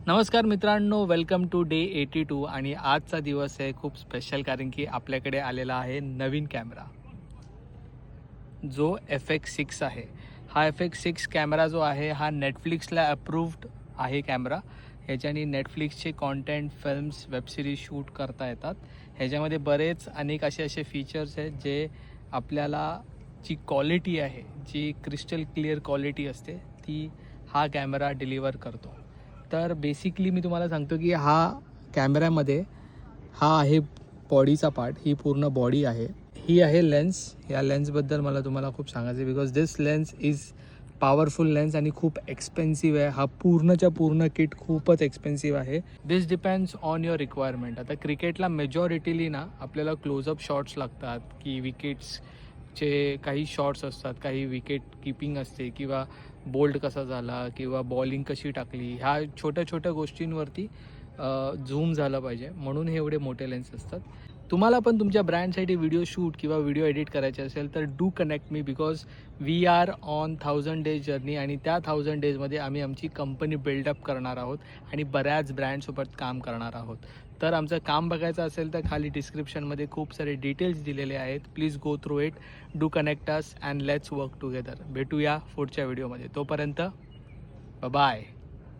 नमस्कार मित्रांनो, welcome to day 82 आणि आजचा दिवस आहे खूप स्पेशल कारण की आपल्याकडे आलेला आहे नवीन कॅमेरा जो FX6 आहे. हा FX6 कॅमेरा जो आहे हा नेटफ्लिक्सला अप्रूव्ड आहे कॅमेरा. ह्याच्याने नेटफ्लिक्सचे कॉन्टेंट, फिल्म्स, वेबसिरीज शूट करता येतात. ह्याच्यामध्ये बरेच अनेक असे फीचर्स आहेत जे आपल्याला जी क्वालिटी आहे, जी क्रिस्टल क्लिअर क्वालिटी असते ती हा कॅमेरा डिलिव्हर करतो. तर बेसिकली मी तुम्हाला सांगतो की हा कॅमेऱ्यामध्ये हा आहे बॉडीचा पार्ट. ही पूर्ण बॉडी आहे. ही आहे लेन्स. या लेन्सबद्दल मला तुम्हाला खूप सांगायचं आहे because this lens is powerful lens आणि खूप एक्सपेन्सिव्ह आहे. हा पूर्णच्या पूर्ण किट खूपच एक्सपेन्सिव्ह आहे. दिस डिपेंड्स ऑन युअर रिक्वायरमेंट. आता क्रिकेटला मेजॉरिटीली ना आपल्याला क्लोजअप शॉट्स लागतात की विकेट्सचे काही शॉट्स असतात, काही विकेट किपिंग असते किंवा बोल्ड कसा झाला किंवा बॉलिंग कशी टाकली, ह्या छोट्या छोट्या गोष्टींवरती झूम झालं पाहिजे, म्हणून हे एवढे मोठे लेन्स असतात. तुम्हाला पण तुमच्या ब्रँडसाठी व्हिडिओ शूट किंवा व्हिडिओ एडिट करायचे असेल तर डू कनेक्ट मी because we are on 1000 days journey आणि त्या 1000 डेजमध्ये आम्ही आमची कंपनी बिल्डअप करणार आहोत आणि बऱ्याच ब्रँडसोबत काम करणार आहोत. तर आमचं काम बघायचं असेल तर खाली डिस्क्रिप्शनमध्ये खूप सारे डिटेल्स दिलेले आहेत. Please go through it, do connect us and let's work together. भेटूया पुढच्या व्हिडिओमध्ये. तोपर्यंत बाय.